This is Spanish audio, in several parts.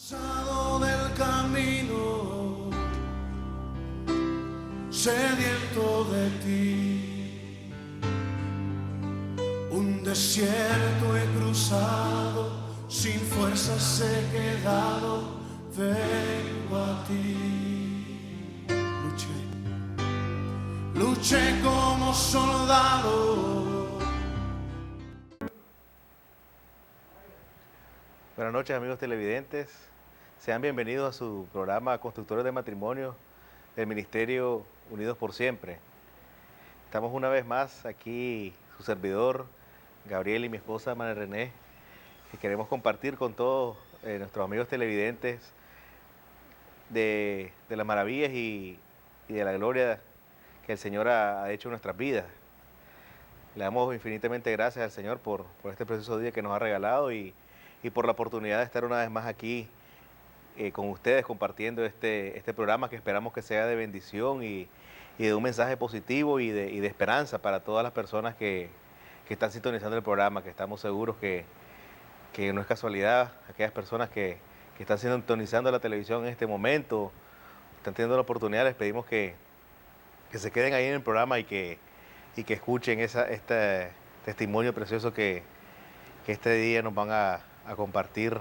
Del camino, sediento de ti, un desierto he cruzado, sin fuerzas he quedado, vengo a ti. Luché como soldado. Buenas noches, amigos televidentes. Sean bienvenidos a su programa Constructores de Matrimonio del Ministerio Unidos por Siempre. Estamos una vez más aquí, su servidor, Gabriel, y mi esposa María René, y queremos compartir con todos nuestros amigos televidentes de las maravillas y de la gloria que el Señor ha hecho en nuestras vidas. Le damos infinitamente gracias al Señor por este precioso día que nos ha regalado y por la oportunidad de estar una vez más aquí con ustedes compartiendo este programa que esperamos que sea de bendición y de un mensaje positivo y de esperanza para todas las personas que están sintonizando el programa, que estamos seguros que no es casualidad. Aquellas personas que están sintonizando la televisión en este momento, están teniendo la oportunidad, les pedimos que se queden ahí en el programa y que escuchen este testimonio precioso que este día nos van a compartir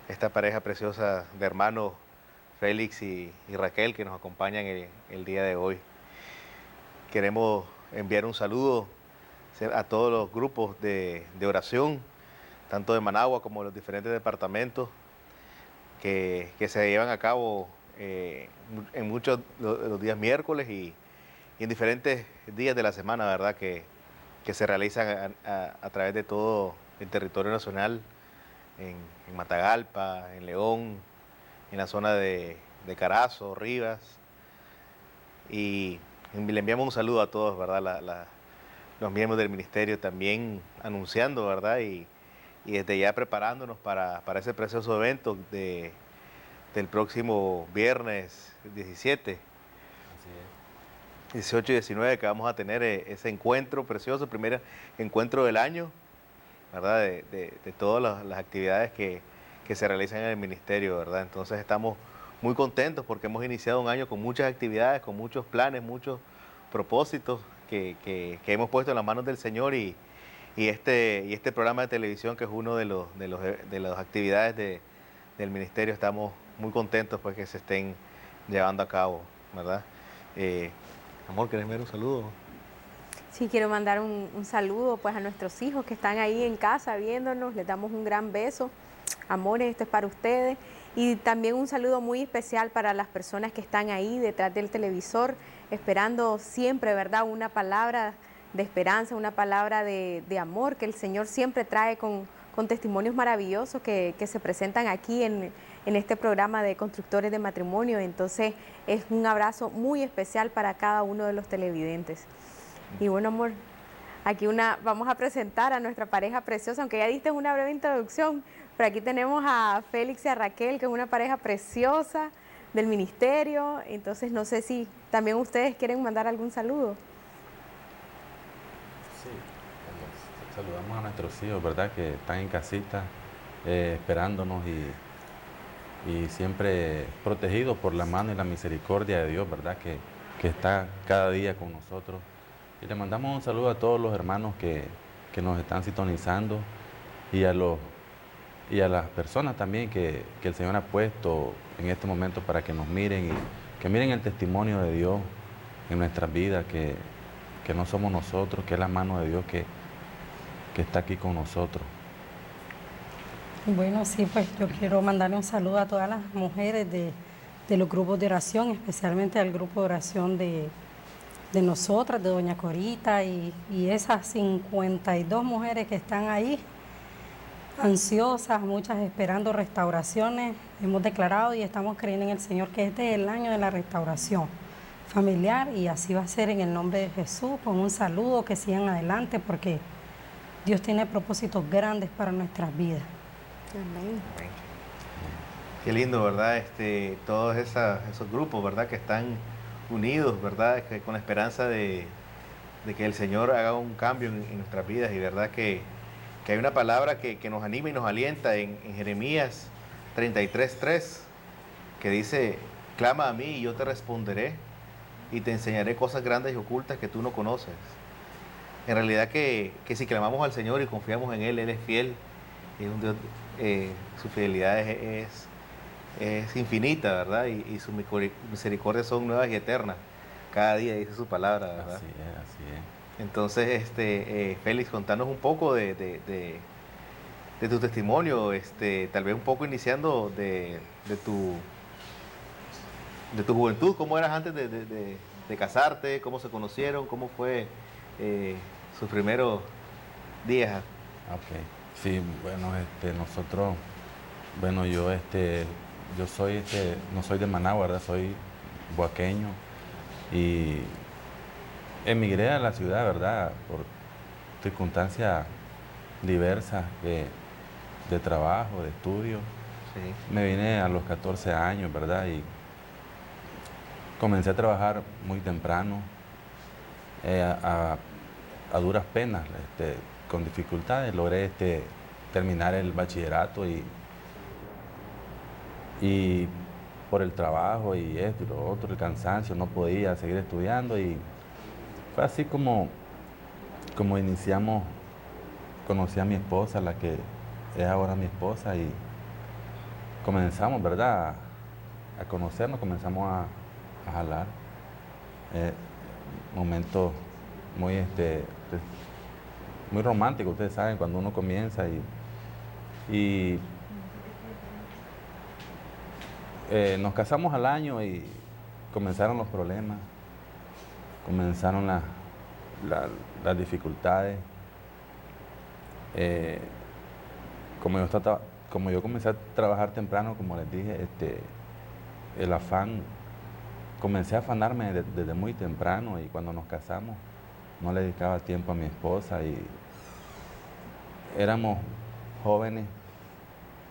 esta pareja preciosa de hermanos, Félix y Raquel, que nos acompañan el día de hoy. Queremos enviar un saludo a todos los grupos de oración, tanto de Managua como de los diferentes departamentos, que se llevan a cabo en muchos los días miércoles y en diferentes días de la semana, ¿verdad? Que se realizan a través de todo el territorio nacional, en Matagalpa, en León, en la zona de Carazo, Rivas. Y le enviamos un saludo a todos, ¿verdad? Los miembros del ministerio también anunciando, ¿verdad? Y desde ya preparándonos para ese precioso evento del próximo viernes 17. 18 y 19, que vamos a tener ese encuentro precioso, el primer encuentro del año, ¿verdad? De todas las actividades que se realizan en el ministerio, ¿verdad? Entonces estamos muy contentos porque hemos iniciado un año con muchas actividades, con muchos planes, muchos propósitos que hemos puesto en las manos del Señor y este programa de televisión, que es uno de las actividades del ministerio. Estamos muy contentos pues que se estén llevando a cabo, ¿verdad? Amor, ¿querés ver un saludo? Sí, quiero mandar un saludo pues a nuestros hijos que están ahí en casa viéndonos. Les damos un gran beso. Amores, esto es para ustedes. Y también un saludo muy especial para las personas que están ahí detrás del televisor, esperando siempre, ¿verdad?, una palabra de esperanza, una palabra de amor que el Señor siempre trae con testimonios maravillosos que se presentan aquí en este programa de Constructores de Matrimonio. Entonces es un abrazo muy especial para cada uno de los televidentes. Y bueno, amor, aquí vamos a presentar a nuestra pareja preciosa, aunque ya diste una breve introducción, pero aquí tenemos a Félix y a Raquel, que es una pareja preciosa del ministerio. Entonces no sé si también ustedes quieren mandar algún saludo. Sí, saludamos a nuestros hijos, ¿verdad?, que están en casita esperándonos y siempre protegidos por la mano y la misericordia de Dios, ¿verdad?, que está cada día con nosotros. Y le mandamos un saludo a todos los hermanos que nos están sintonizando y a las personas también que el Señor ha puesto en este momento para que nos miren y que miren el testimonio de Dios en nuestras vidas, que no somos nosotros, que es la mano de Dios que está aquí con nosotros. Bueno, sí, pues yo quiero mandarle un saludo a todas las mujeres de los grupos de oración, especialmente al grupo de oración de nosotras, de Doña Corita y esas 52 mujeres que están ahí, ansiosas, muchas esperando restauraciones. Hemos declarado y estamos creyendo en el Señor que este es el año de la restauración familiar, y así va a ser en el nombre de Jesús, con un saludo, que sigan adelante porque Dios tiene propósitos grandes para nuestras vidas. Amén. Qué lindo, ¿verdad? Todos esos grupos, ¿verdad?, que están unidos, ¿verdad?, con la esperanza de que el Señor haga un cambio en nuestras vidas. Y verdad que hay una palabra que nos anima y nos alienta en Jeremías 33:3, que dice, clama a mí y yo te responderé y te enseñaré cosas grandes y ocultas que tú no conoces. En realidad que si clamamos al Señor y confiamos en Él es fiel, es un Dios, su fidelidad es infinita, ¿verdad? Y sus misericordias son nuevas y eternas. Cada día dice su palabra, ¿verdad? Así es. Entonces, Félix, contanos un poco de tu testimonio, tal vez un poco iniciando de tu juventud, cómo eras antes de casarte, cómo se conocieron, cómo fue sus primeros días. Ok. Sí, bueno, nosotros, bueno, yo soy, no soy de Managua, ¿verdad? Soy boaqueño y emigré a la ciudad, ¿verdad? Por circunstancias diversas de trabajo, de estudio. Sí. Me vine a los 14 años, ¿verdad? Y comencé a trabajar muy temprano, a duras penas, con dificultades. Logré terminar el bachillerato y por el trabajo y esto y lo otro, el cansancio, no podía seguir estudiando y fue así como iniciamos. Conocí a mi esposa, la que es ahora mi esposa, y comenzamos, ¿verdad?, a conocernos, comenzamos a jalar. Momentos muy, muy románticos, ustedes saben, cuando uno comienza y nos casamos al año y comenzaron los problemas, comenzaron las dificultades. Como yo comencé a trabajar temprano, como les dije, el afán, comencé a afanarme desde muy temprano y cuando nos casamos no le dedicaba tiempo a mi esposa y éramos jóvenes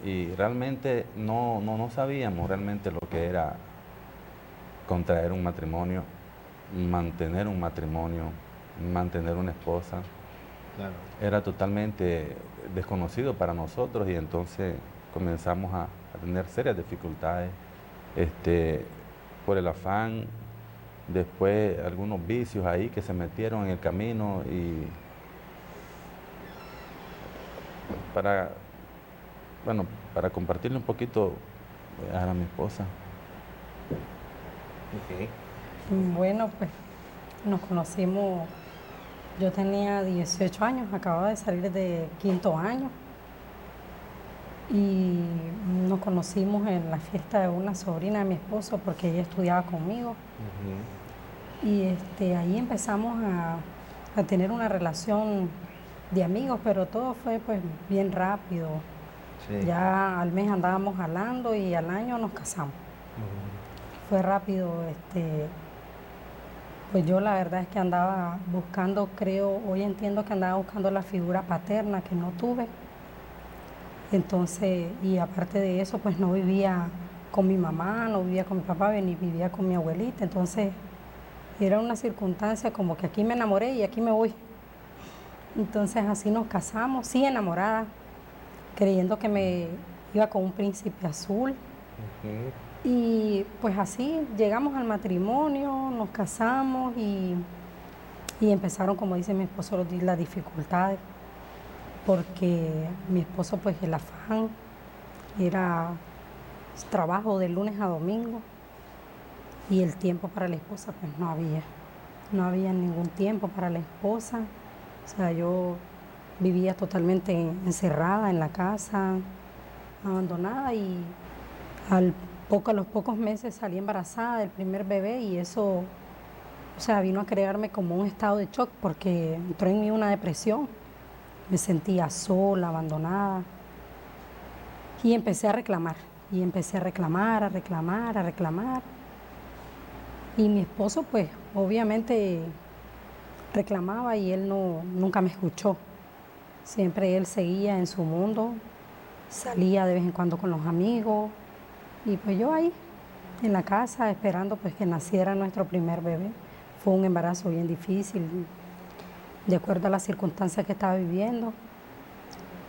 y realmente no sabíamos realmente lo que era contraer un matrimonio, mantener un matrimonio, mantener una esposa. Claro. Era totalmente desconocido para nosotros y entonces comenzamos a tener serias dificultades por el afán, después algunos vicios ahí que se metieron en el camino y para compartirle un poquito, voy a dejar a mi esposa. Okay. Bueno, pues nos conocimos, yo tenía 18 años, acababa de salir de 5º año y nos conocimos en la fiesta de una sobrina de mi esposo porque ella estudiaba conmigo. Uh-huh. Y ahí empezamos a tener una relación de amigos, pero todo fue pues bien rápido. Sí. Ya al mes andábamos jalando y al año nos casamos. Uh-huh. Fue rápido, pues yo la verdad es que andaba buscando, hoy entiendo que andaba buscando la figura paterna que no tuve. Entonces, y aparte de eso, pues no vivía con mi mamá, no vivía con mi papá, vivía con mi abuelita. Entonces, era una circunstancia como que aquí me enamoré y aquí me voy. Entonces, así nos casamos, sí enamorada, creyendo que me iba con un príncipe azul. Uh-huh. Y pues así llegamos al matrimonio, nos casamos y empezaron, como dice mi esposo, las dificultades, porque mi esposo pues el afán era trabajo de lunes a domingo y el tiempo para la esposa pues no había ningún tiempo para la esposa. O sea, yo vivía totalmente encerrada en la casa, abandonada y a los pocos meses salí embarazada del primer bebé y eso, o sea, vino a crearme como un estado de shock porque entró en mí una depresión. Me sentía sola, abandonada y empecé a reclamar. A reclamar. Y mi esposo, pues, obviamente reclamaba y él nunca me escuchó. Siempre él seguía en su mundo, salía de vez en cuando con los amigos y pues yo ahí en la casa esperando pues que naciera nuestro primer bebé. Fue un embarazo bien difícil, de acuerdo a las circunstancias que estaba viviendo,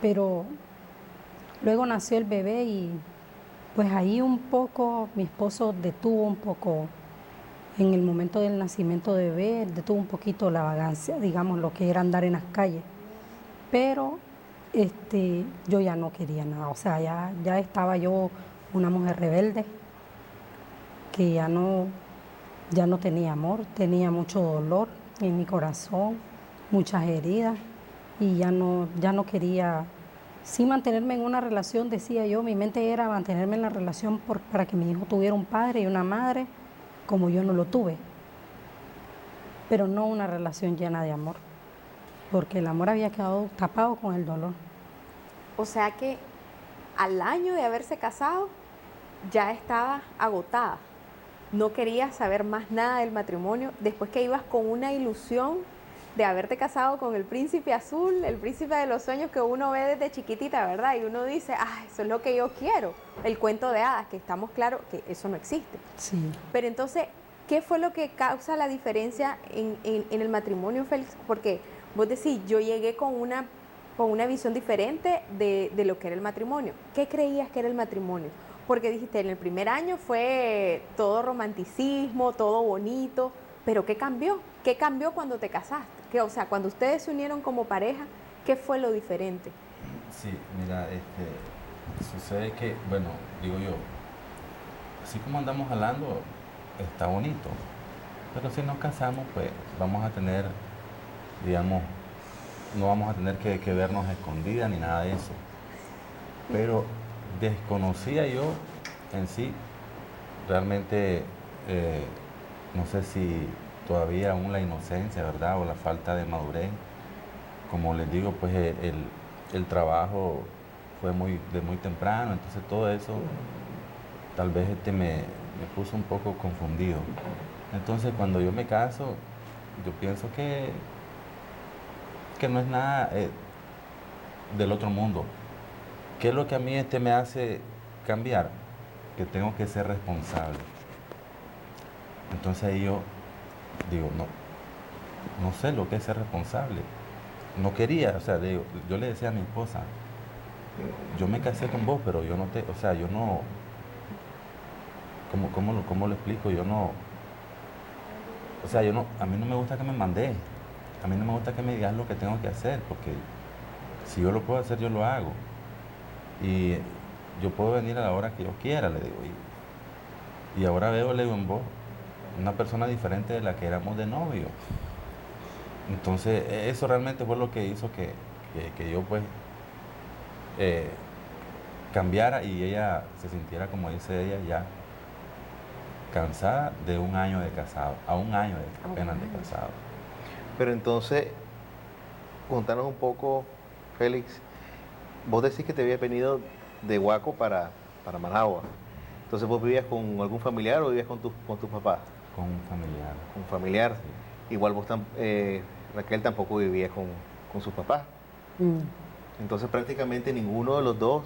pero luego nació el bebé y Pues ahí un poco, mi esposo detuvo un poco, en el momento del nacimiento de bebé, detuvo un poquito la vagancia, digamos, lo que era andar en las calles. Pero yo ya no quería nada, o sea, ya estaba yo una mujer rebelde, que ya no tenía amor, tenía mucho dolor en mi corazón, muchas heridas, y ya no quería, sí mantenerme en una relación, decía yo, mi mente era mantenerme en la relación para que mi hijo tuviera un padre y una madre, como yo no lo tuve, pero no una relación llena de amor, porque el amor había quedado tapado con el dolor. O sea que al año de haberse casado ya estaba agotada. No querías saber más nada del matrimonio después que ibas con una ilusión de haberte casado con el príncipe azul, el príncipe de los sueños que uno ve desde chiquitita, ¿verdad? Y uno dice, eso es lo que yo quiero. El cuento de hadas, que estamos claros que eso no existe. Sí. Pero entonces, ¿qué fue lo que causa la diferencia en el matrimonio, Félix? Porque vos decís, yo llegué con una visión diferente de lo que era el matrimonio. ¿Qué creías que era el matrimonio? Porque dijiste, en el primer año fue todo romanticismo, todo bonito, pero ¿qué cambió? ¿Qué cambió cuando te casaste? O sea, cuando ustedes se unieron como pareja, ¿qué fue lo diferente? Sí, mira, sucede que, bueno, digo yo, así como andamos hablando, está bonito, pero si nos casamos, pues vamos a tener, digamos, no vamos a tener que vernos escondidas ni nada de eso. Pero desconocía yo en sí, realmente, no sé si todavía aún la inocencia, ¿verdad? O la falta de madurez. Como les digo, pues el trabajo fue de muy temprano, entonces todo eso tal vez me puso un poco confundido. Entonces cuando yo me caso, yo pienso que no es nada del otro mundo. ¿Qué es lo que a mí me hace cambiar? Que tengo que ser responsable. Entonces ahí yo digo, no sé lo que es ser responsable. No quería, o sea, yo le decía a mi esposa, yo me casé con vos, pero yo no o sea, yo no, ¿cómo lo explico? Yo no, o sea, a mí no me gusta que me mandé, a mí no me gusta que me digas lo que tengo que hacer, porque si yo lo puedo hacer, yo lo hago. Y yo puedo venir a la hora que yo quiera, le digo. Y ahora veo, le digo, en vos, una persona diferente de la que éramos de novio. Entonces, eso realmente fue lo que hizo que yo, pues, cambiara y ella se sintiera, como dice ella, ya cansada de un año de casado, a un año apenas de casado. Pero entonces, contanos un poco, Félix, vos decís que te habías venido de Huaco para Managua. Entonces, ¿vos vivías con algún familiar o vivías con tus papás? Con un familiar. Con un familiar. Sí. Igual vos, Raquel, tampoco vivía con sus papás. Entonces, prácticamente ninguno de los dos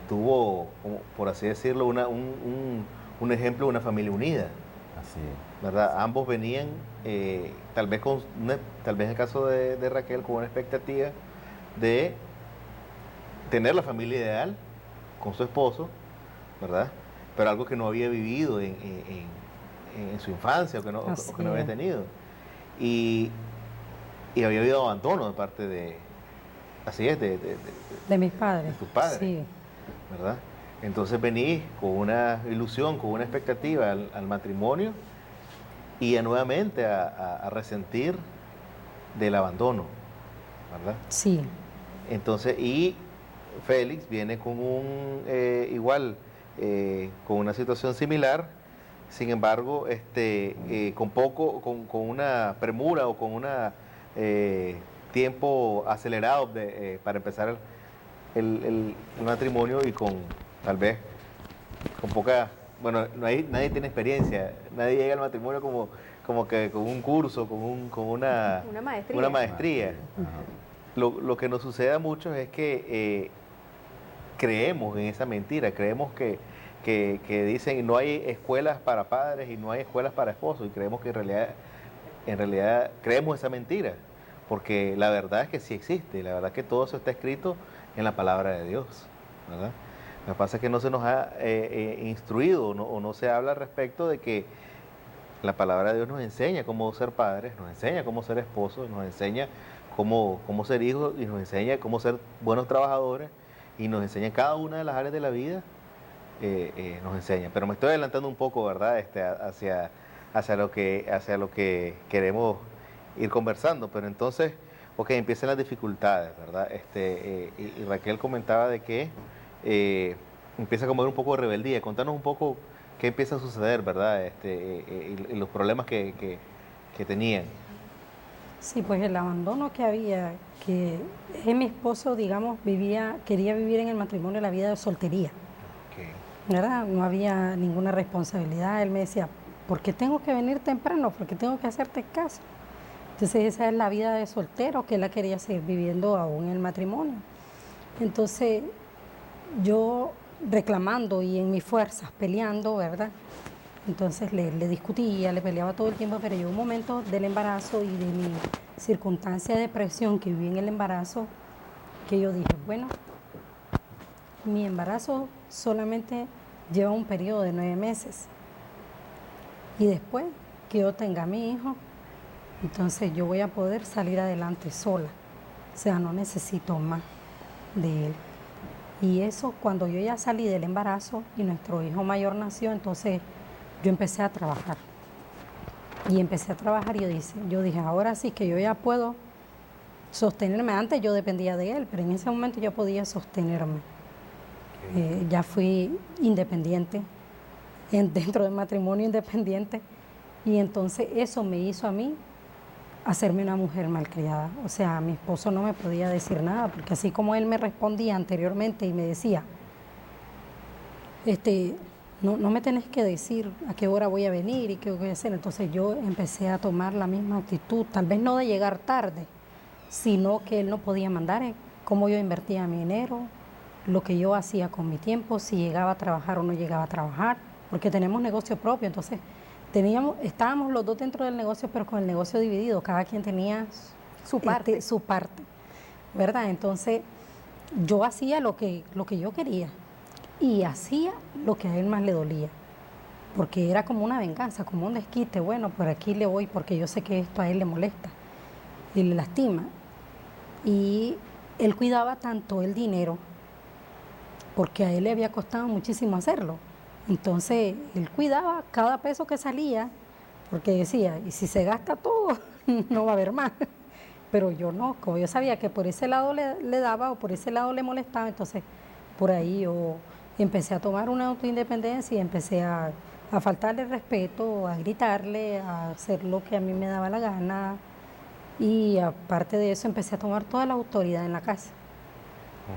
tuvo, por así decirlo, un ejemplo de una familia unida. Así es. ¿Verdad? Ambos venían, tal vez en el caso de Raquel, con una expectativa de tener la familia ideal con su esposo, ¿verdad? Pero algo que no había vivido en su infancia o que no había tenido. Y había habido abandono de parte de, así es, de mis padres. De tus padres, sí. ¿Verdad? Entonces venís con una ilusión, con una expectativa al matrimonio y nuevamente a resentir del abandono, ¿verdad? Sí. Entonces, y Félix viene con con una situación similar, sin embargo, con una premura o con una tiempo acelerado para empezar el matrimonio y tal vez con poca, bueno, nadie tiene experiencia, nadie llega al matrimonio como que con un curso, con una maestría. Lo que nos sucede a muchos es que creemos en esa mentira, creemos que dicen no hay escuelas para padres y no hay escuelas para esposos, y creemos que en realidad creemos esa mentira, porque la verdad es que sí existe, la verdad es que todo eso está escrito en la palabra de Dios, ¿verdad? Lo que pasa es que no se nos ha instruido o no se habla al respecto de que la palabra de Dios nos enseña cómo ser padres, nos enseña cómo ser esposos, nos enseña cómo ser hijos y nos enseña cómo ser buenos trabajadores y nos enseña cada una de las áreas de la vida, nos enseña. Pero me estoy adelantando un poco, ¿verdad? Hacia lo que queremos ir conversando. Pero entonces, ok, empiezan las dificultades, ¿verdad? Y Raquel comentaba de que empieza como un poco de rebeldía. Contanos un poco qué empieza a suceder, ¿verdad? Y los problemas que tenían. Sí, pues el abandono que había, que mi esposo, digamos, quería vivir en el matrimonio la vida de soltería, Okay. ¿verdad? No había ninguna responsabilidad. Él me decía, ¿por qué tengo que venir temprano? ¿Por qué tengo que hacerte caso? Entonces esa es la vida de soltero que él la quería seguir viviendo aún en el matrimonio. Entonces yo reclamando y en mis fuerzas peleando, ¿verdad? Entonces le discutía, le peleaba todo el tiempo, pero llegó un momento del embarazo y de mi circunstancia de depresión que viví en el embarazo, que yo dije, bueno, mi embarazo solamente lleva un periodo de 9 meses y después que yo tenga a mi hijo, entonces yo voy a poder salir adelante sola, o sea, no necesito más de él. Y eso, cuando yo ya salí del embarazo y nuestro hijo mayor nació, entonces yo empecé a trabajar. Y empecé a trabajar y yo dije, ahora sí que yo ya puedo sostenerme. Antes yo dependía de él, pero en ese momento yo podía sostenerme. Okay. Ya fui independiente, dentro del matrimonio independiente. Y entonces eso me hizo a mí hacerme una mujer malcriada. O sea, mi esposo no me podía decir nada, porque así como él me respondía anteriormente y me decía, no me tenés que decir a qué hora voy a venir y qué voy a hacer. Entonces yo empecé a tomar la misma actitud, tal vez no de llegar tarde, sino que él no podía mandar en cómo yo invertía mi dinero, lo que yo hacía con mi tiempo, si llegaba a trabajar o no llegaba a trabajar, porque tenemos negocio propio, entonces estábamos los dos dentro del negocio, pero con el negocio dividido, cada quien tenía Su parte. su parte, ¿verdad? Entonces yo hacía lo que yo quería y hacía lo que a él más le dolía, porque era como una venganza, como un desquite. Bueno, por aquí le voy porque yo sé que esto a él le molesta y le lastima. Y él cuidaba tanto el dinero porque a él le había costado muchísimo hacerlo. Entonces él cuidaba cada peso que salía porque decía, y si se gasta todo, no va a haber más. Pero yo no, como yo sabía que por ese lado le daba o por ese lado le molestaba, entonces por ahí yo empecé a tomar una autoindependencia y empecé a faltarle respeto, a gritarle, a hacer lo que a mí me daba la gana. Y aparte de eso empecé a tomar toda la autoridad en la casa.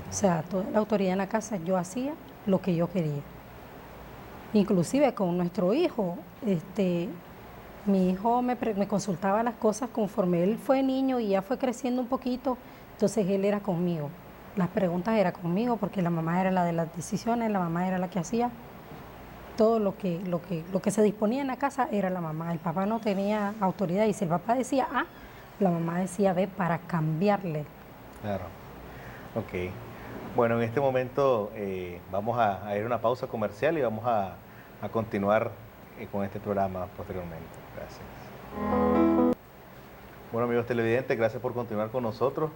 O sea, toda la autoridad en la casa, yo hacía lo que yo quería. Inclusive con nuestro hijo, mi hijo me consultaba las cosas conforme él fue niño y ya fue creciendo un poquito, entonces él era conmigo. Las preguntas eran conmigo porque la mamá era la de las decisiones, la mamá era la que hacía. Todo lo que se disponía en la casa era la mamá. El papá no tenía autoridad y si el papá decía A, la mamá decía B para cambiarle. Claro. Ok. Bueno, en este momento vamos a ir a una pausa comercial y vamos a continuar con este programa posteriormente. Gracias. Bueno, amigos televidentes, gracias por continuar con nosotros.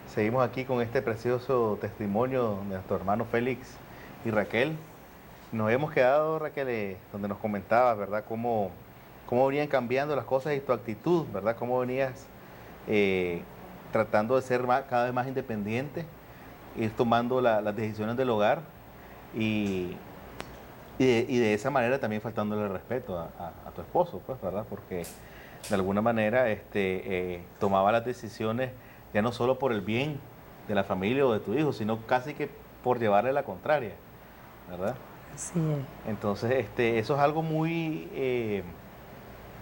Seguimos aquí con este precioso testimonio de nuestro hermano Félix y Raquel. Nos hemos quedado, Raquel, donde nos comentabas, ¿verdad? Cómo venían cambiando las cosas y tu actitud, ¿verdad? Cómo venías tratando de ser cada vez más independiente, ir tomando las decisiones del hogar y de esa manera también faltándole el respeto a tu esposo, pues, ¿verdad? Porque de alguna manera tomaba las decisiones ya no solo por el bien de la familia o de tu hijo, sino casi que por llevarle la contraria, ¿verdad? Así es. Entonces, eso es algo muy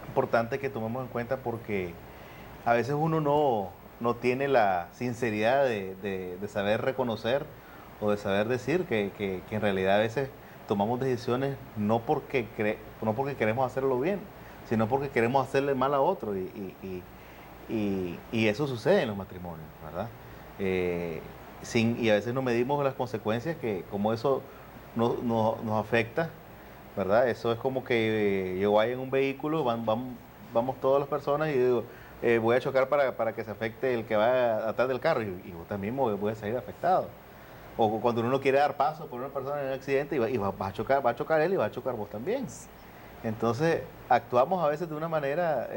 importante que tomemos en cuenta porque a veces uno no tiene la sinceridad de saber reconocer o de saber decir que en realidad a veces tomamos decisiones no porque queremos hacerlo bien, sino porque queremos hacerle mal a otro y eso sucede en los matrimonios, ¿verdad? Y a veces no medimos las consecuencias que como eso nos afecta, ¿verdad? Eso es como que yo vaya en un vehículo, vamos todas las personas y digo, voy a chocar para que se afecte el que va atrás del carro y vos también voy a salir afectado. O cuando uno quiere dar paso por una persona en un accidente y va a chocar él y va a chocar vos también. Entonces, actuamos a veces de una manera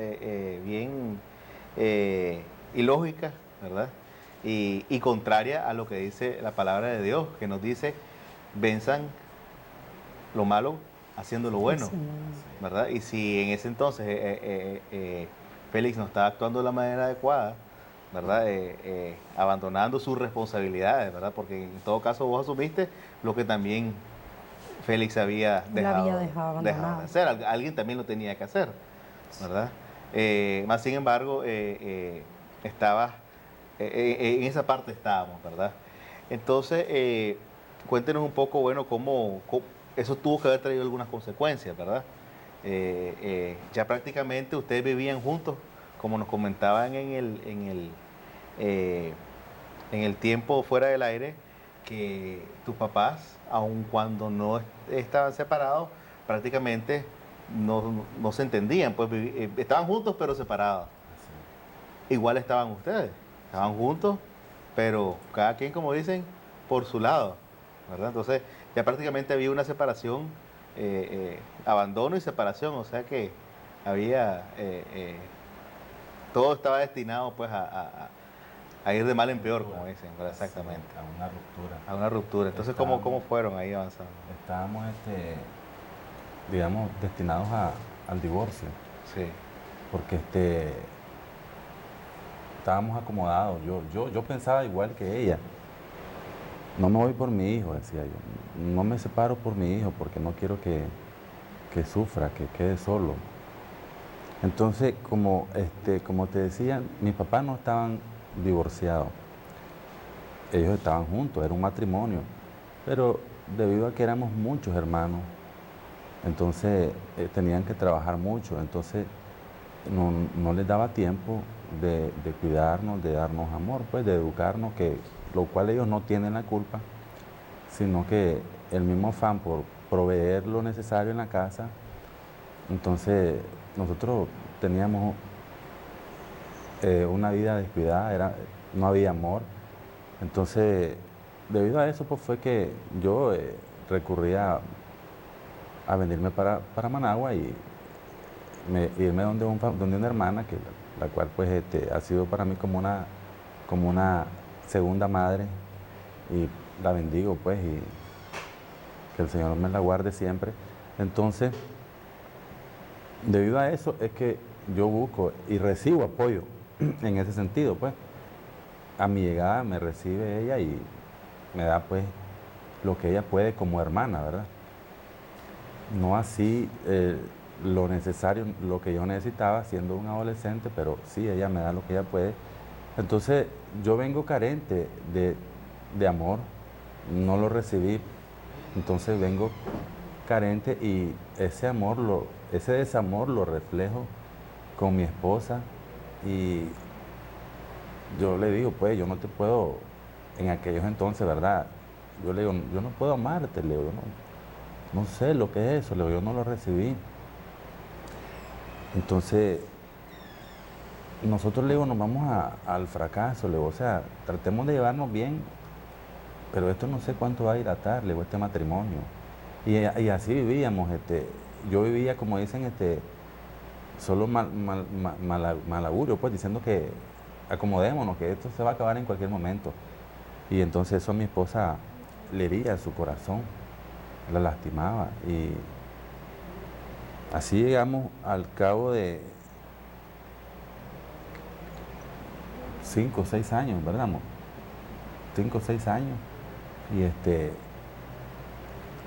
bien ilógica, ¿verdad? Y contraria a lo que dice la palabra de Dios, que nos dice, venzan lo malo haciendo lo bueno, ¿verdad? Y si en ese entonces Félix no estaba actuando de la manera adecuada, ¿verdad? Abandonando sus responsabilidades, ¿verdad? Porque en todo caso vos asumiste lo que también Félix había dejado de hacer. Alguien también lo tenía que hacer, ¿verdad? Más sin embargo, estaba, en esa parte estábamos, ¿verdad? Entonces, cuéntenos un poco, bueno, cómo eso tuvo que haber traído algunas consecuencias, ¿verdad? Ya prácticamente ustedes vivían juntos, como nos comentaban en el tiempo fuera del aire, que tus papás, aun cuando no estaban separados, prácticamente no se entendían, pues estaban juntos pero separados. Igual estaban ustedes, estaban juntos, pero cada quien, como dicen, por su lado, ¿verdad? Entonces ya prácticamente había una separación, abandono y separación, o sea que había, todo estaba destinado pues a ir de mal en peor, como dicen, ¿verdad? Exactamente. Sí, a una ruptura. A una ruptura. Entonces, ¿cómo fueron ahí avanzando? Estábamos, digamos, destinados al divorcio. Sí. Porque estábamos acomodados. Yo pensaba igual que ella. No me voy por mi hijo, decía yo. No me separo por mi hijo porque no quiero que sufra, que quede solo. Entonces, como te decía, mis papás no estaban divorciados. Ellos estaban juntos, era un matrimonio. Pero debido a que éramos muchos hermanos, entonces tenían que trabajar mucho. Entonces, no les daba tiempo de cuidarnos, de darnos amor, pues de educarnos, lo cual ellos no tienen la culpa, sino que el mismo afán por proveer lo necesario en la casa. Entonces nosotros teníamos una vida descuidada, no había amor. Entonces debido a eso pues fue que yo recurrí a venirme para Managua y irme donde una hermana, la cual pues ha sido para mí como una segunda madre, y la bendigo pues, y que el Señor me la guarde siempre. Entonces, debido a eso es que yo busco y recibo apoyo en ese sentido, pues. A mi llegada me recibe ella y me da pues lo que ella puede como hermana, ¿verdad? No así lo necesario, lo que yo necesitaba siendo un adolescente, pero sí, ella me da lo que ella puede. Entonces, yo vengo carente de amor, no lo recibí, entonces vengo carente y ese desamor lo reflejo con mi esposa y yo le digo, pues, yo no te puedo, en aquellos entonces, ¿verdad? Yo le digo, yo no puedo amarte, le digo, no sé lo que es eso, le digo, yo no lo recibí. Entonces, nosotros, le digo, nos vamos al fracaso, le digo, o sea, tratemos de llevarnos bien, pero esto no sé cuánto va a dilatar, le digo, este matrimonio. Y así vivíamos, yo vivía, como dicen, solo mal augurio, pues, diciendo que acomodémonos, que esto se va a acabar en cualquier momento. Y entonces eso a mi esposa le hería su corazón, la lastimaba. Y así llegamos al cabo de 5 o 6 años, ¿verdad, amor? 5 o 6 años. Y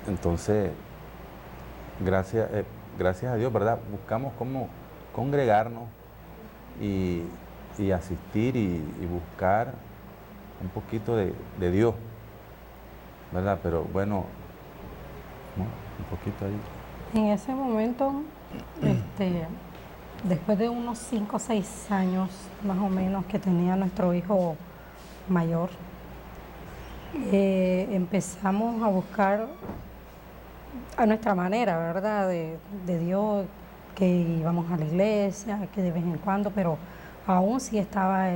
entonces, gracias a Dios, ¿verdad? Buscamos cómo congregarnos y asistir y buscar un poquito de Dios, ¿verdad? Pero bueno, ¿no? Un poquito ahí. En ese momento, después de unos 5 o 6 años más o menos que tenía nuestro hijo mayor, empezamos a buscar a nuestra manera, ¿verdad? De Dios, que íbamos a la iglesia, que de vez en cuando, pero aún sí estaba,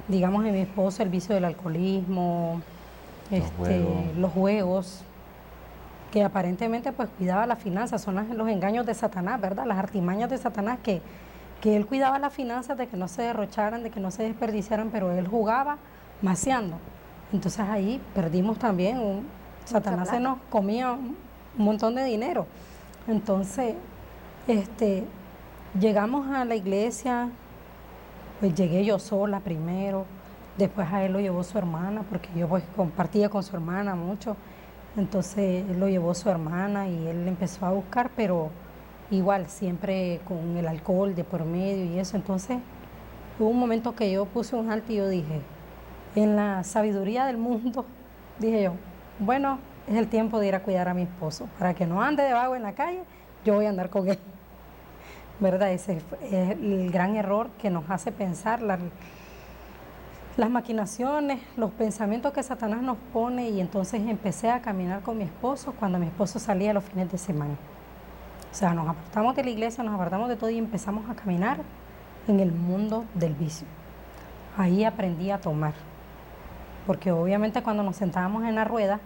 digamos, en mi esposo el vicio del alcoholismo, los juegos, que aparentemente pues cuidaba las finanzas, son los engaños de Satanás, ¿verdad? Las artimañas de Satanás que él cuidaba las finanzas de que no se derrocharan, de que no se desperdiciaran, pero él jugaba maciando. Entonces ahí perdimos también, Satanás se nos comía un montón de dinero. Entonces, llegamos a la iglesia, pues llegué yo sola primero, después a él lo llevó su hermana, porque yo pues compartía con su hermana mucho. Entonces él lo llevó su hermana y él empezó a buscar, pero igual siempre con el alcohol de por medio y eso. Entonces hubo un momento que yo puse un alto y yo dije, en la sabiduría del mundo, dije yo, bueno, es el tiempo de ir a cuidar a mi esposo, para que no ande de vago en la calle, yo voy a andar con él. ¿Verdad? Ese es el gran error que nos hace pensar, las maquinaciones, los pensamientos que Satanás nos pone, y entonces empecé a caminar con mi esposo cuando mi esposo salía los fines de semana. O sea, nos apartamos de la iglesia, nos apartamos de todo y empezamos a caminar en el mundo del vicio. Ahí aprendí a tomar, porque obviamente cuando nos sentábamos en la rueda,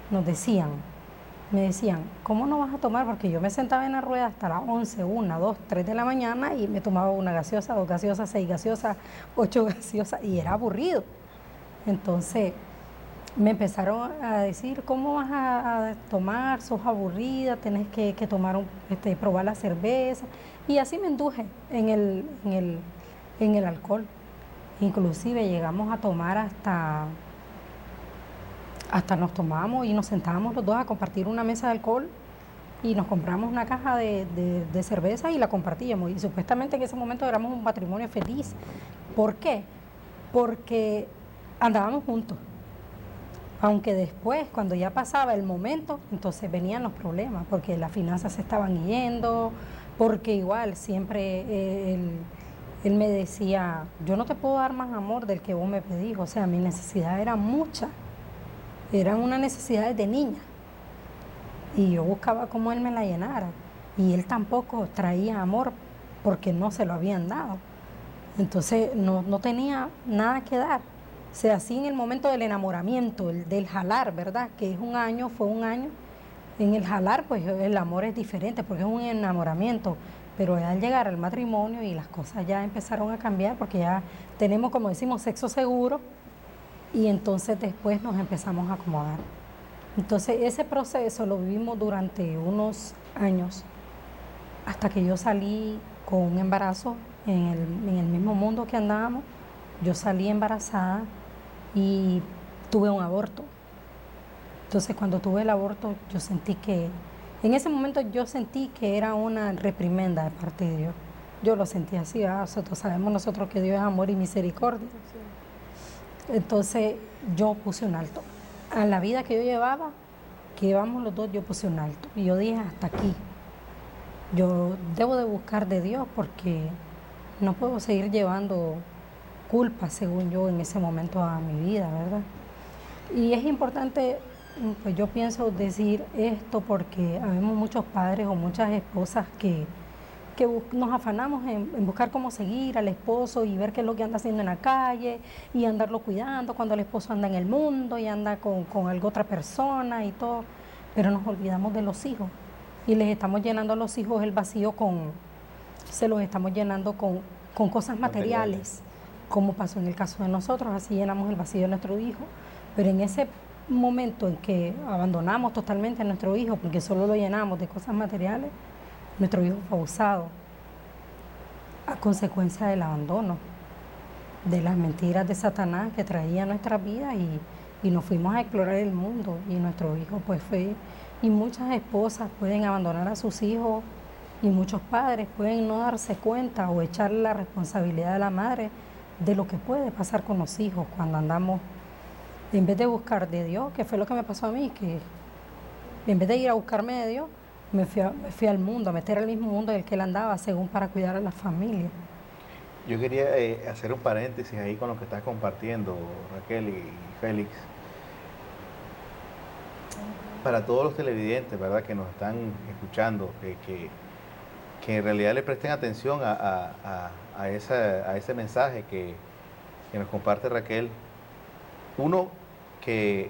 me decían, ¿cómo no vas a tomar? Porque yo me sentaba en la rueda hasta las 11, 1, 2, 3 de la mañana y me tomaba una gaseosa, 2 gaseosas, 6 gaseosas, 8 gaseosas y era aburrido. Entonces me empezaron a decir, ¿cómo vas a tomar? Sos aburrida, tenés que tomar probar la cerveza. Y así me induje en el alcohol. Inclusive llegamos a tomar hasta nos tomábamos y nos sentábamos los dos a compartir una mesa de alcohol y nos compramos una caja de cerveza y la compartíamos. Y supuestamente en ese momento éramos un matrimonio feliz. ¿Por qué? Porque andábamos juntos. Aunque después, cuando ya pasaba el momento, entonces venían los problemas, porque las finanzas se estaban yendo, porque igual siempre él me decía, yo no te puedo dar más amor del que vos me pedís. O sea, mi necesidad era mucha. Eran unas necesidades de niña y yo buscaba cómo él me la llenara y él tampoco traía amor porque no se lo habían dado. Entonces no tenía nada que dar. O sea, así en el momento del enamoramiento, del jalar, ¿verdad? Que fue un año. En el jalar pues el amor es diferente porque es un enamoramiento, pero al llegar al matrimonio y las cosas ya empezaron a cambiar porque ya tenemos, como decimos, sexo seguro. Y entonces después nos empezamos a acomodar. Entonces ese proceso lo vivimos durante unos años, hasta que yo salí con un embarazo en el mismo mundo que andábamos. Yo salí embarazada y tuve un aborto. Entonces cuando tuve el aborto en ese momento yo sentí que era una reprimenda de parte de Dios. Yo lo sentí así, sabemos nosotros que Dios es amor y misericordia. Entonces yo puse un alto. A la vida que yo llevaba, que llevamos los dos, yo puse un alto. Y yo dije, hasta aquí. Yo debo de buscar de Dios porque no puedo seguir llevando culpa, según yo, en ese momento a mi vida, ¿verdad? Y es importante, pues yo pienso decir esto porque habemos muchos padres o muchas esposas que nos afanamos en buscar cómo seguir al esposo y ver qué es lo que anda haciendo en la calle y andarlo cuidando cuando el esposo anda en el mundo y anda con alguna otra persona y todo, pero nos olvidamos de los hijos y les estamos llenando a los hijos el vacío se los estamos llenando con cosas materiales, como pasó en el caso de nosotros, así llenamos el vacío de nuestro hijo, pero en ese momento en que abandonamos totalmente a nuestro hijo porque solo lo llenamos de cosas materiales, nuestro hijo fue abusado a consecuencia del abandono, de las mentiras de Satanás que traía a nuestras vidas y nos fuimos a explorar el mundo y nuestro hijo pues fue, y muchas esposas pueden abandonar a sus hijos y muchos padres pueden no darse cuenta o echarle la responsabilidad a la madre de lo que puede pasar con los hijos cuando andamos, en vez de buscar de Dios, que fue lo que me pasó a mí, que en vez de ir a buscarme de Dios, me fui al mundo, a meter al mismo mundo en el que él andaba, según para cuidar a la familia. Yo quería hacer un paréntesis ahí con lo que estás compartiendo, Raquel y Félix. para todos los televidentes, ¿verdad?, que nos están escuchando, que en realidad le presten atención a ese mensaje que nos comparte Raquel. Uno, que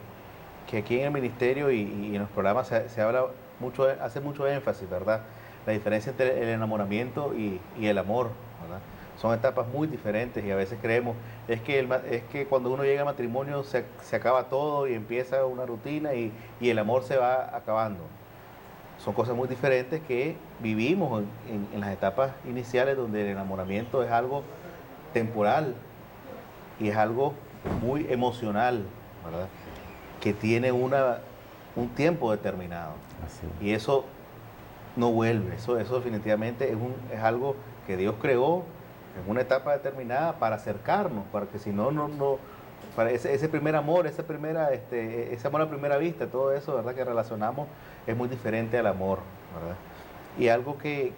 aquí en el ministerio y en los programas se habla mucho, hace mucho énfasis, ¿verdad?, la diferencia entre el enamoramiento y el amor, ¿verdad? Son etapas muy diferentes y a veces creemos, es que cuando uno llega al matrimonio se acaba todo y empieza una rutina y el amor se va acabando. Son cosas muy diferentes que vivimos en las etapas iniciales, donde el enamoramiento es algo temporal y es algo muy emocional, ¿verdad?, que tiene un tiempo determinado. Así. Y eso no vuelve, eso definitivamente es algo que Dios creó en una etapa determinada para acercarnos, para que si no, para ese primer amor, ese amor a primera vista, todo eso, ¿verdad?, que relacionamos, es muy diferente al amor, ¿verdad? Y algo que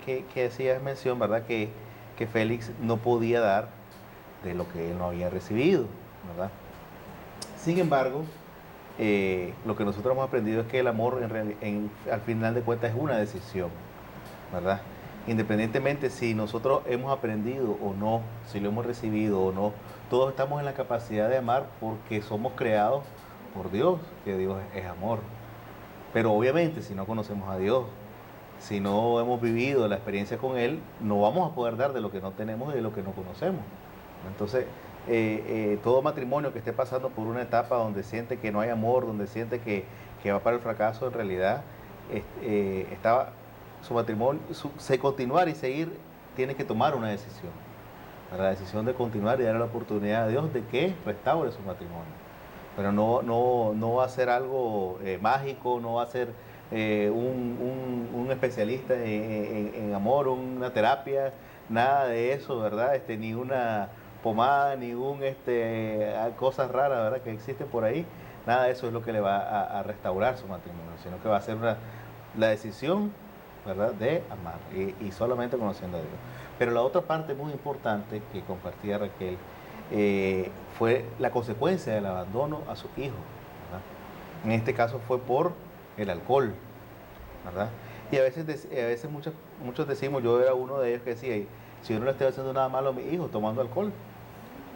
hacías mención, ¿verdad?, que Félix no podía dar de lo que él no había recibido, ¿verdad? Sin embargo, lo que nosotros hemos aprendido es que el amor al final de cuentas es una decisión, ¿verdad? Independientemente si nosotros hemos aprendido o no, si lo hemos recibido o no, todos estamos en la capacidad de amar porque somos creados por Dios, que Dios es amor. Pero obviamente si no conocemos a Dios, si no hemos vivido la experiencia con Él, no vamos a poder dar de lo que no tenemos y de lo que no conocemos. Entonces, todo matrimonio que esté pasando por una etapa donde siente que no hay amor, donde siente que va para el fracaso, en realidad su matrimonio, continuar y seguir, tiene que tomar una decisión. La decisión de continuar y darle la oportunidad a Dios de que restaure su matrimonio. Pero no va a ser algo mágico, no va a ser un especialista en amor, una terapia, nada de eso, ¿verdad? Ni una pomada, ni cosas raras, ¿verdad?, que existen por ahí. Nada de eso es lo que le va a restaurar su matrimonio, sino que va a ser la decisión, ¿verdad?, de amar y solamente conociendo a Dios. Pero la otra parte muy importante que compartía Raquel fue la consecuencia del abandono a sus hijos, ¿verdad? En este caso fue por el alcohol, ¿verdad? Y a veces muchos decimos, yo era uno de ellos que decía, si yo no le estoy haciendo nada malo a mi hijo tomando alcohol,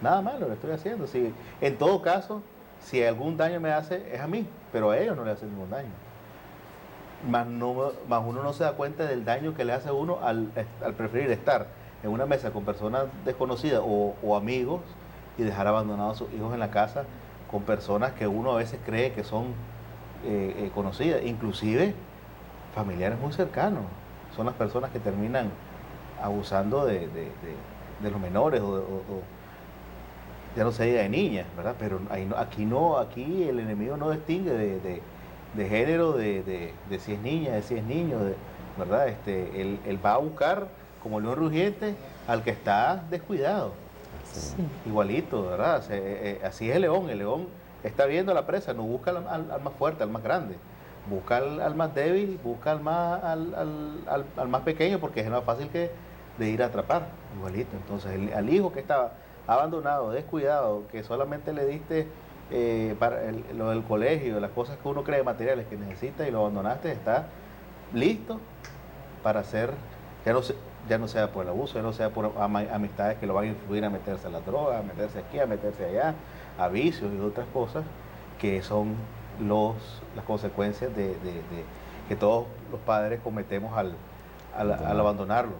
nada malo le estoy haciendo. Si, en todo caso, si algún daño me hace, es a mí, pero a ellos no le hacen ningún daño. Más uno no se da cuenta del daño que le hace a uno al preferir estar en una mesa con personas desconocidas o amigos y dejar abandonados a sus hijos en la casa con personas que uno a veces cree que son conocidas, inclusive familiares muy cercanos. Son las personas que terminan abusando de los menores o ya no se diga de niñas, ¿verdad? Pero aquí el enemigo no distingue de género, de si es niña, de si es niño, ¿verdad? Él va a buscar como león rugiente al que está descuidado. Sí. Igualito, ¿verdad? Así es el león está viendo a la presa, no busca al más fuerte, al más grande, busca al más débil, busca al más pequeño, porque es más fácil de ir a atrapar, igualito. Entonces al hijo que estaba abandonado, descuidado, que solamente le diste para lo del colegio, las cosas que uno cree materiales que necesita y lo abandonaste, está listo para hacer, ya no sea por el abuso, ya no sea por amistades que lo van a influir a meterse a la droga, a meterse aquí, a meterse allá, a vicios y otras cosas que son las consecuencias de que todos los padres cometemos al abandonarlo.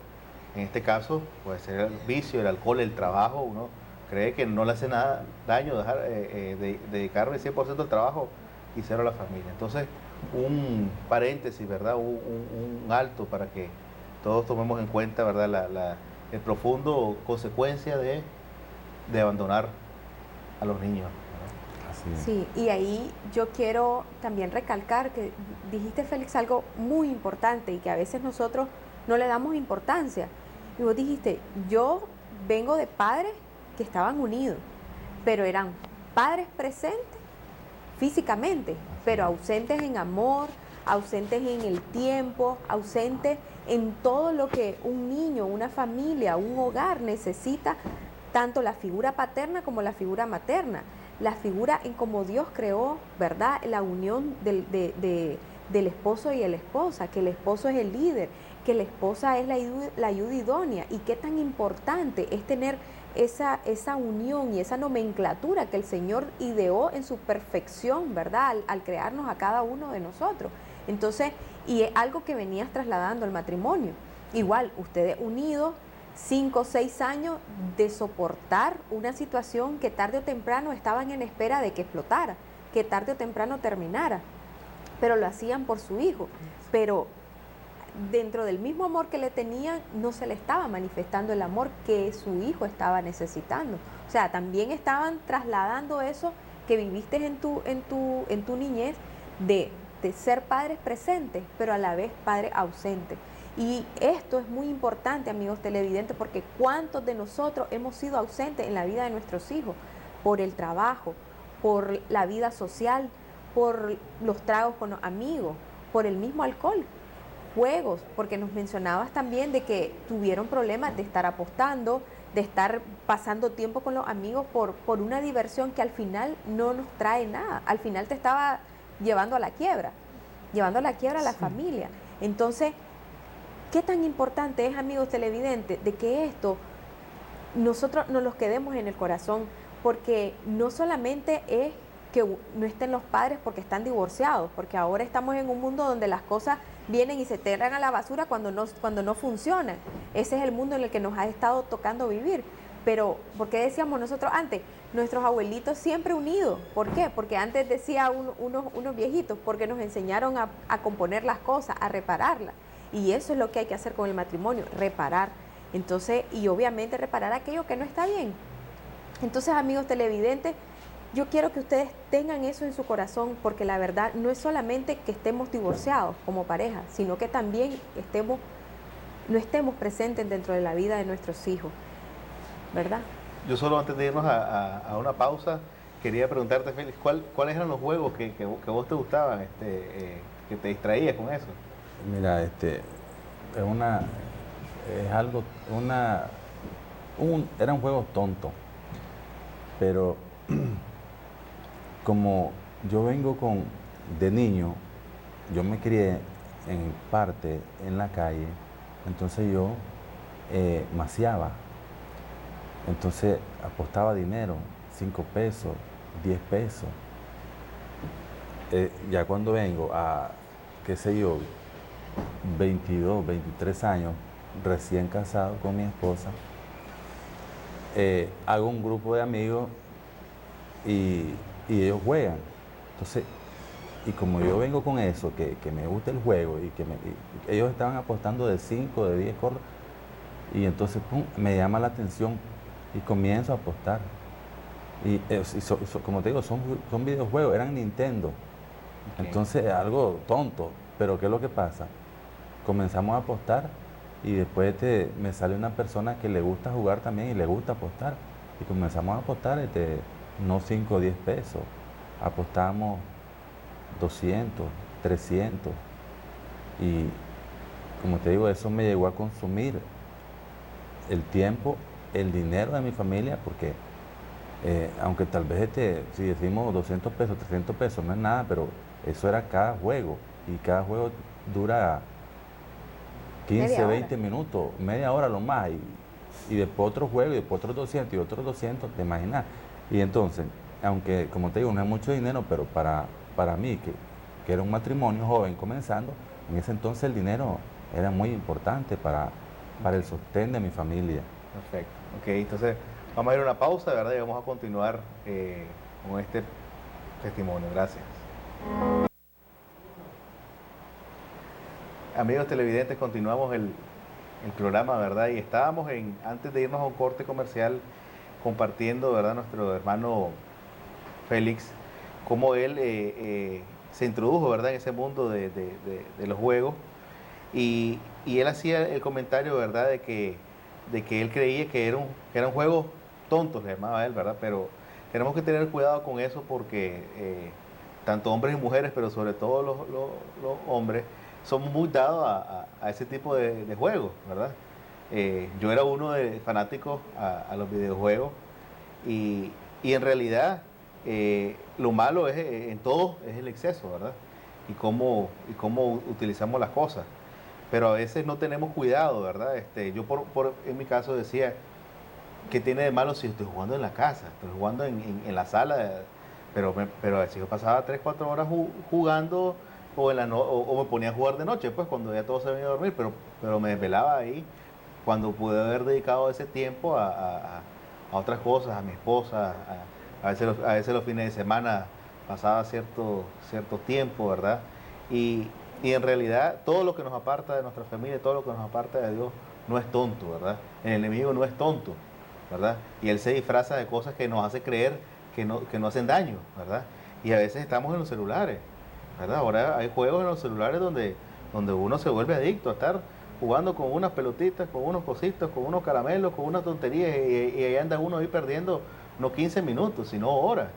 En este caso puede ser el vicio, el alcohol, el trabajo. Uno cree que no le hace nada daño dedicarme 100% al trabajo y cero a la familia. Entonces, un paréntesis, ¿verdad? Un alto para que todos tomemos en cuenta, ¿verdad?, el profundo consecuencia de abandonar a los niños. Sí, y ahí yo quiero también recalcar que dijiste, Félix, algo muy importante y que a veces nosotros no le damos importancia. Y vos dijiste, yo vengo de padres que estaban unidos, pero eran padres presentes físicamente, pero ausentes en amor, ausentes en el tiempo, ausentes en todo lo que un niño, una familia, un hogar necesita, tanto la figura paterna como la figura materna. la figura en cómo Dios creó, ¿verdad? La unión del esposo y la esposa, que el esposo es el líder, que la esposa es la ayuda idónea, y qué tan importante es tener esa unión y esa nomenclatura que el Señor ideó en su perfección, ¿verdad? Al crearnos a cada uno de nosotros. Entonces, y es algo que venías trasladando al matrimonio. Igual, ustedes unidos, 5 o 6 años de soportar una situación que tarde o temprano estaban en espera de que explotara, que tarde o temprano terminara, pero lo hacían por su hijo. Pero dentro del mismo amor que le tenían, no se le estaba manifestando el amor que su hijo estaba necesitando. O sea, también estaban trasladando eso que viviste en tu niñez, de ser padres presentes, pero a la vez padres ausentes. Y esto es muy importante, amigos televidentes, porque ¿cuántos de nosotros hemos sido ausentes en la vida de nuestros hijos? Por el trabajo, por la vida social, por los tragos con los amigos, por el mismo alcohol, juegos, porque nos mencionabas también de que tuvieron problemas de estar apostando, de estar pasando tiempo con los amigos por una diversión que al final no nos trae nada. Al final te estaba llevando a la quiebra a la familia. Entonces, ¿qué tan importante es, amigos televidentes, de que esto nosotros nos los quedemos en el corazón? Porque no solamente es que no estén los padres porque están divorciados, porque ahora estamos en un mundo donde las cosas vienen y se tiran a la basura cuando no funcionan. Ese es el mundo en el que nos ha estado tocando vivir. Pero, ¿por qué decíamos nosotros antes? Nuestros abuelitos siempre unidos. ¿Por qué? Porque antes decía unos viejitos, porque nos enseñaron a componer las cosas, a repararlas. Y eso es lo que hay que hacer con el matrimonio, reparar. Entonces, y obviamente reparar aquello que no está bien. Entonces, amigos televidentes, yo quiero que ustedes tengan eso en su corazón, porque la verdad no es solamente que estemos divorciados como pareja, sino que también no estemos presentes dentro de la vida de nuestros hijos, ¿verdad? Yo solo antes de irnos a una pausa, quería preguntarte, Félix, ¿cuáles eran los juegos que vos te gustaban, que te distraías con eso? Mira, eran juegos tontos, pero como yo vengo de niño, yo me crié en parte en la calle, entonces yo maciaba. Entonces apostaba dinero, 5 pesos, 10 pesos. Ya cuando vengo a, qué sé yo, 22, 23 años, recién casado con mi esposa, hago un grupo de amigos y ellos juegan. Entonces, y como yo vengo con eso, que me gusta el juego y ellos estaban apostando de 5, de 10 corros, y entonces pum, me llama la atención y comienzo a apostar. Y como te digo, son videojuegos, eran Nintendo. Okay. Entonces, algo tonto, pero ¿qué es lo que pasa? Comenzamos a apostar y después me sale una persona que le gusta jugar también y le gusta apostar. Y comenzamos a apostar, no 5 o 10 pesos, apostamos 200, 300. Y como te digo, eso me llegó a consumir el tiempo, el dinero de mi familia, porque aunque tal vez si decimos 200 pesos, 300 pesos, no es nada, pero eso era cada juego, y cada juego dura 15, 20 minutos, media hora lo más, y después otro juego, y después otros 200, y otros 200, te imaginas. Y entonces, aunque como te digo, no es mucho dinero, pero para mí, que era un matrimonio joven comenzando, en ese entonces el dinero era muy importante para el sostén de mi familia. Perfecto. Ok, entonces vamos a ir a una pausa, de verdad, y vamos a continuar con este testimonio. Gracias. Amigos televidentes, continuamos el programa, ¿verdad? Y estábamos antes de irnos a un corte comercial, compartiendo, ¿verdad?, nuestro hermano Félix, cómo él se introdujo, ¿verdad?, en ese mundo de los juegos. Y él hacía el comentario, ¿verdad?, de que él creía que eran juegos tontos, le llamaba él, ¿verdad? Pero tenemos que tener cuidado con eso, porque tanto hombres y mujeres, pero sobre todo los hombres, somos muy dados a ese tipo de juegos, ¿verdad? Yo era uno de fanáticos a los videojuegos, y en realidad lo malo es en todo es el exceso, ¿verdad? Y cómo utilizamos las cosas. Pero a veces no tenemos cuidado, ¿verdad? Yo en mi caso decía, ¿qué tiene de malo si estoy jugando en la casa? Estoy jugando en la sala, pero a veces yo pasaba 3, 4 horas jugando o me ponía a jugar de noche, pues cuando ya todos se habían ido a dormir, pero me desvelaba ahí cuando pude haber dedicado ese tiempo a otras cosas, a mi esposa, a veces los fines de semana pasaba cierto tiempo, ¿verdad? Y en realidad todo lo que nos aparta de nuestra familia, todo lo que nos aparta de Dios no es tonto, ¿verdad? El enemigo no es tonto, ¿verdad? Y él se disfraza de cosas que nos hace creer que no hacen daño, ¿verdad? Y a veces estamos en los celulares, ¿verdad? Ahora hay juegos en los celulares donde uno se vuelve adicto a estar jugando con unas pelotitas, con unos cositos, con unos caramelos, con unas tonterías, y ahí anda uno ahí perdiendo no 15 minutos, sino horas,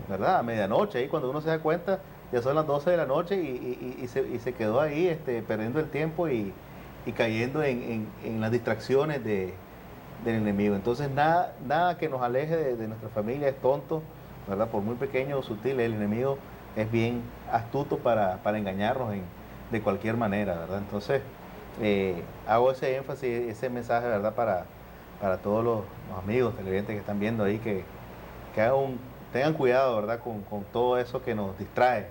¿verdad? A medianoche, ahí cuando uno se da cuenta, ya son las 12 de la noche y se quedó ahí perdiendo el tiempo y cayendo en las distracciones del enemigo. Entonces nada que nos aleje de nuestra familia es tonto, ¿verdad? Por muy pequeño o sutil, el enemigo es bien astuto para engañarnos de cualquier manera, ¿verdad? Entonces hago ese énfasis, ese mensaje, ¿verdad? Para todos los amigos televidentes que están viendo ahí, que tengan cuidado, ¿verdad? Con todo eso que nos distrae,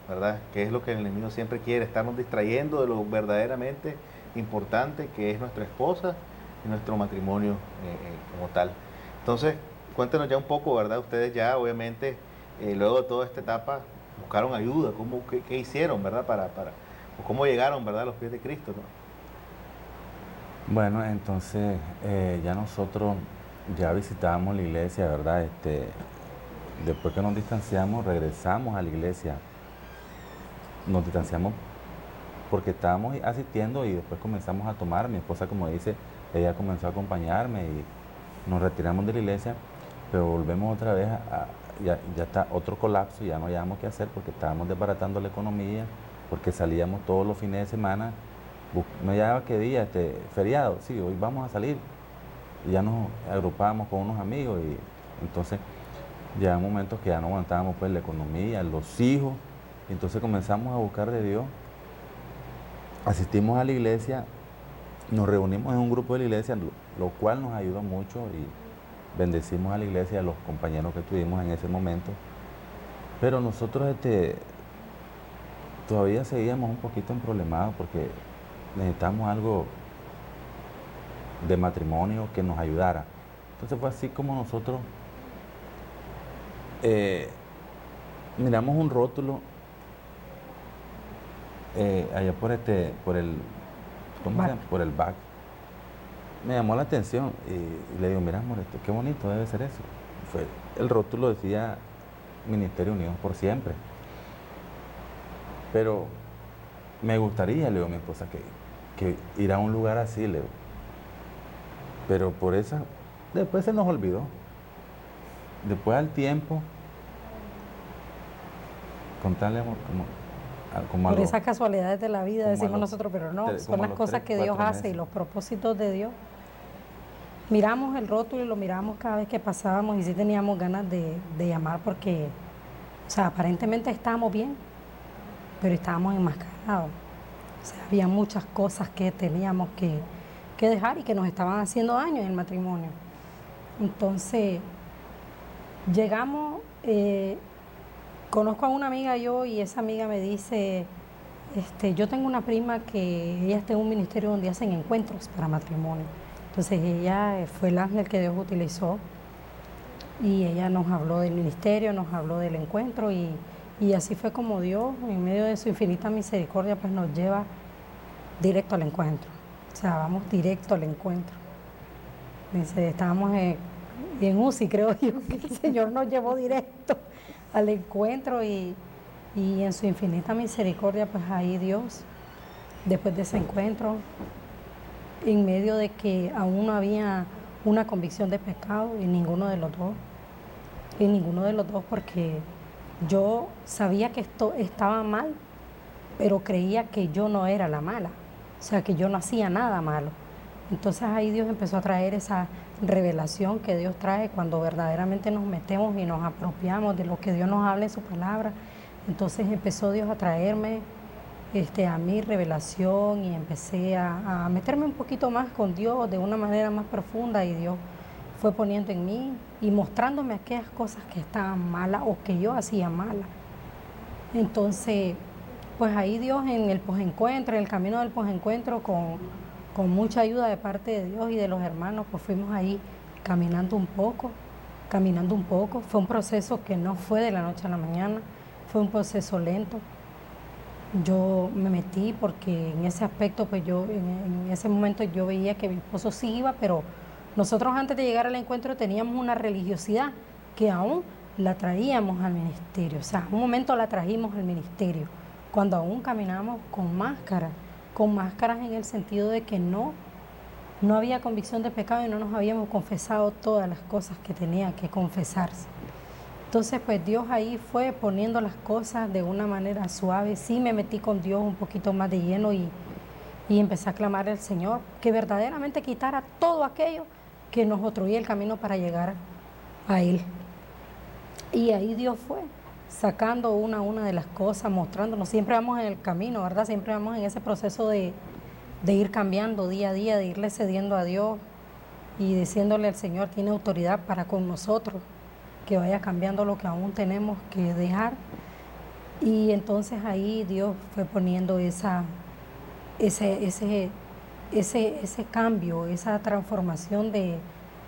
¿verdad? Que es lo que el enemigo siempre quiere, estarnos distrayendo de lo verdaderamente importante que es nuestra esposa y nuestro matrimonio como tal. Entonces, cuéntenos ya un poco, ¿verdad? Ustedes ya, obviamente, luego de toda esta etapa, buscaron ayuda. ¿Qué hicieron, verdad? O cómo llegaron, ¿verdad? A los pies de Cristo, ¿no? Bueno, entonces ya nosotros ya visitábamos la iglesia, ¿verdad? Después que nos distanciamos, regresamos a la iglesia. Nos distanciamos porque estábamos asistiendo y después comenzamos a tomar. Mi esposa, como dice, ella comenzó a acompañarme y nos retiramos de la iglesia, pero volvemos otra vez ya está otro colapso, ya no hayamos qué hacer porque estábamos desbaratando la economía, porque salíamos todos los fines de semana, no llegaba qué día, feriado, sí, hoy vamos a salir. Y ya nos agrupábamos con unos amigos y entonces llegan momentos que ya no aguantábamos pues la economía, los hijos, y entonces comenzamos a buscar de Dios. Asistimos a la iglesia, nos reunimos en un grupo de la iglesia, lo cual nos ayudó mucho y bendecimos a la iglesia y a los compañeros que tuvimos en ese momento. Pero nosotros todavía seguíamos un poquito emproblemados porque necesitamos algo de matrimonio que nos ayudara. Entonces fue así como nosotros miramos un rótulo allá por el ¿cómo se llama? Por el back. Me llamó la atención y le digo, mira, amor, qué bonito debe ser eso. El rótulo decía Ministerio Unidos por Siempre. Pero me gustaría, le digo a mi esposa, que ir a un lugar así, le digo. Pero después se nos olvidó. Después al tiempo, contarle como por esas casualidades de la vida, decimos nosotros, pero no, son las cosas que Dios hace y los propósitos de Dios. Miramos el rótulo y lo miramos cada vez que pasábamos y sí teníamos ganas de llamar porque, o sea, aparentemente estábamos bien, pero estábamos enmascarados. O sea, había muchas cosas que teníamos que dejar y que nos estaban haciendo daño en el matrimonio. Entonces, llegamos, conozco a una amiga yo y esa amiga me dice, yo tengo una prima que ella está en un ministerio donde hacen encuentros para matrimonio. Entonces ella fue el ángel que Dios utilizó y ella nos habló del ministerio, nos habló del encuentro y así fue como Dios, en medio de su infinita misericordia, pues nos lleva directo al encuentro. O sea, vamos directo al encuentro. Dice, estábamos en UCI, creo yo, que el Señor nos llevó directo al encuentro y en su infinita misericordia, pues ahí Dios, después de ese encuentro, en medio de que aún no había una convicción de pecado en ninguno de los dos, porque yo sabía que esto estaba mal, pero creía que yo no era la mala, o sea, que yo no hacía nada malo. Entonces ahí Dios empezó a traer esa revelación que Dios trae cuando verdaderamente nos metemos y nos apropiamos de lo que Dios nos habla en su palabra. Entonces empezó Dios a traerme a mi revelación y empecé a meterme un poquito más con Dios de una manera más profunda, y Dios fue poniendo en mí y mostrándome aquellas cosas que estaban malas o que yo hacía malas. Entonces, pues ahí Dios en el posencuentro, en el camino del posencuentro, con mucha ayuda de parte de Dios y de los hermanos, pues fuimos ahí caminando un poco. Fue un proceso que no fue de la noche a la mañana, fue un proceso lento. Yo me metí porque en ese aspecto, pues yo en ese momento yo veía que mi esposo sí iba, pero nosotros antes de llegar al encuentro teníamos una religiosidad que aún la traíamos al ministerio. O sea, un momento la trajimos al ministerio, cuando aún caminábamos con máscaras en el sentido de que no había convicción de pecado y no nos habíamos confesado todas las cosas que tenían que confesarse. Entonces, pues Dios ahí fue poniendo las cosas de una manera suave. Sí me metí con Dios un poquito más de lleno y empecé a clamar al Señor que verdaderamente quitara todo aquello que nos obstruía el camino para llegar a Él. Y ahí Dios fue sacando una a una de las cosas, mostrándonos. Siempre vamos en el camino, ¿verdad? Siempre vamos en ese proceso de ir cambiando día a día, de irle cediendo a Dios y diciéndole al Señor, tiene autoridad para con nosotros, que vaya cambiando lo que aún tenemos que dejar. Y entonces ahí Dios fue poniendo ese cambio, esa transformación de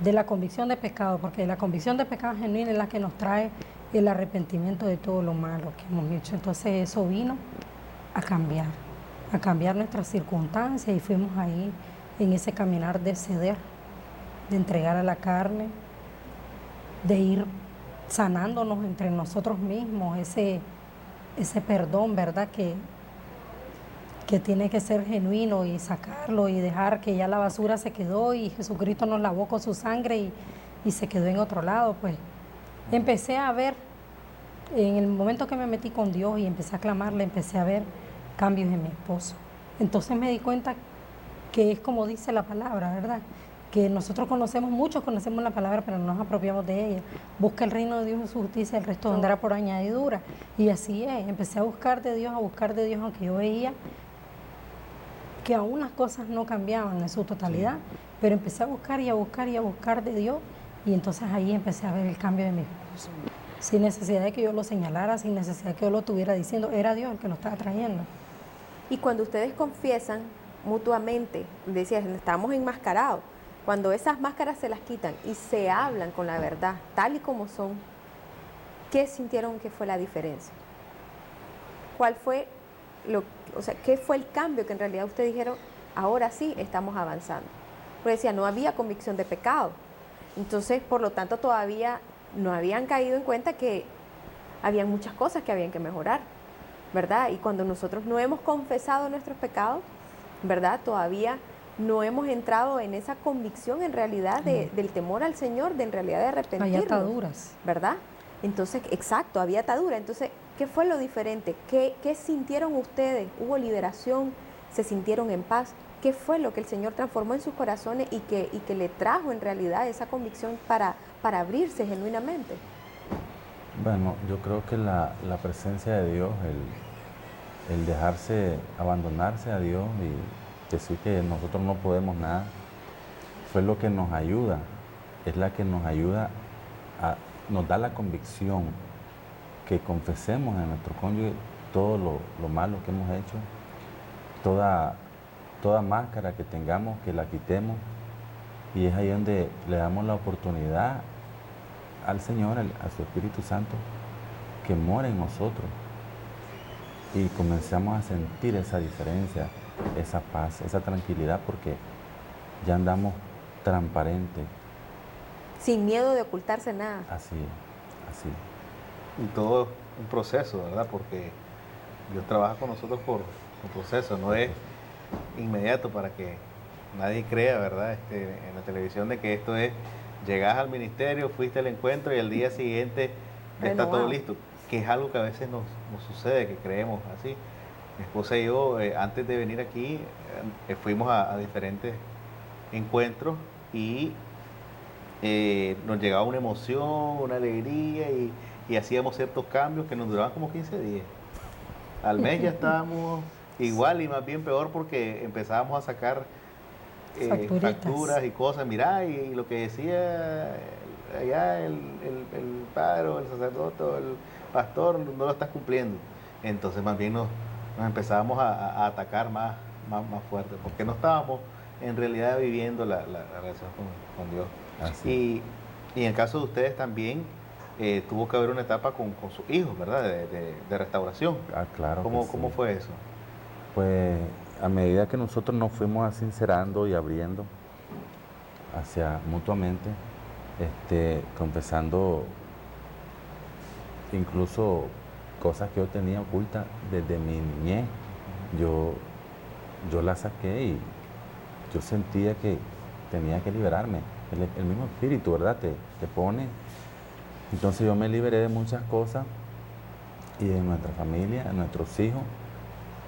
la convicción de pecado, porque la convicción de pecado genuina es la que nos trae el arrepentimiento de todo lo malo que hemos hecho. Entonces eso vino a cambiar nuestras circunstancias, y fuimos ahí en ese caminar de ceder, de entregar a la carne, de ir sanándonos entre nosotros mismos, ese perdón, ¿verdad? Que tiene que ser genuino, y sacarlo y dejar que ya la basura se quedó y Jesucristo nos lavó con su sangre y se quedó en otro lado. Pues empecé a ver, en el momento que me metí con Dios y empecé a clamarle, empecé a ver cambios en mi esposo. Entonces me di cuenta que es como dice la palabra, ¿verdad? Que nosotros muchos conocemos la palabra, pero no nos apropiamos de ella. Busca el reino de Dios y su justicia, el resto vendrá por añadidura. Y así es, empecé a buscar de Dios, aunque yo veía que aún las cosas no cambiaban en su totalidad, pero empecé a buscar y a buscar y a buscar de Dios, y entonces ahí empecé a ver el cambio de mi esposo. Sin necesidad de que yo lo señalara, sin necesidad de que yo lo estuviera diciendo, era Dios el que lo estaba trayendo. Y cuando ustedes confiesan mutuamente, decías, estamos enmascarados, cuando esas máscaras se las quitan y se hablan con la verdad, tal y como son, ¿qué sintieron que fue la diferencia? ¿Cuál fue qué fue el cambio que en realidad ustedes dijeron, ahora sí estamos avanzando? Porque decía, no había convicción de pecado. Entonces, por lo tanto, todavía no habían caído en cuenta que había muchas cosas que habían que mejorar, ¿verdad? Y cuando nosotros no hemos confesado nuestros pecados, ¿verdad? Todavía no hemos entrado en esa convicción en realidad del temor al Señor, de en realidad de arrepentirnos. Hay ataduras. ¿Verdad? Entonces, exacto, había atadura. Entonces, ¿qué fue lo diferente? ¿Qué sintieron ustedes? ¿Hubo liberación? ¿Se sintieron en paz? ¿Qué fue lo que el Señor transformó en sus corazones y que le trajo en realidad esa convicción para abrirse genuinamente? Bueno, yo creo que la presencia de Dios, el dejarse, abandonarse a Dios y decir que nosotros no podemos nada, fue lo que nos ayuda, es la que nos ayuda, nos da la convicción que confesemos a nuestro cónyuge todo lo malo que hemos hecho, toda máscara que tengamos, que la quitemos, y es ahí donde le damos la oportunidad al Señor, a su Espíritu Santo, que mora en nosotros, y comenzamos a sentir esa diferencia, esa paz, esa tranquilidad, porque ya andamos transparentes. Sin miedo de ocultarse nada. Así es, así es. Y todo es un proceso, ¿verdad? Porque Dios trabaja con nosotros por un proceso, no es inmediato, para que nadie crea, ¿verdad? En la televisión, de que esto es, llegás al ministerio, fuiste al encuentro y al día siguiente ya está todo listo, que es algo que a veces nos sucede, que creemos así. Mi esposa y yo, antes de venir aquí, fuimos a diferentes encuentros y nos llegaba una emoción, una alegría y hacíamos ciertos cambios que nos duraban como 15 días. Al mes ya estábamos igual y más bien peor porque empezábamos a sacar facturas y cosas. Mirá, y lo que decía allá el padre o el sacerdote o el pastor no lo estás cumpliendo. Entonces más bien nos empezábamos a atacar más fuerte porque no estábamos en realidad viviendo la relación con Dios. Y en el caso de ustedes también tuvo que haber una etapa con sus hijos, ¿verdad? De restauración. Claro. ¿Cómo fue eso? Pues a medida que nosotros nos fuimos sincerando y abriendo hacia mutuamente, confesando incluso cosas que yo tenía ocultas desde mi niñez, yo las saqué y yo sentía que tenía que liberarme. El mismo espíritu, ¿verdad? Te pone. Entonces yo me liberé de muchas cosas y de nuestra familia, de nuestros hijos,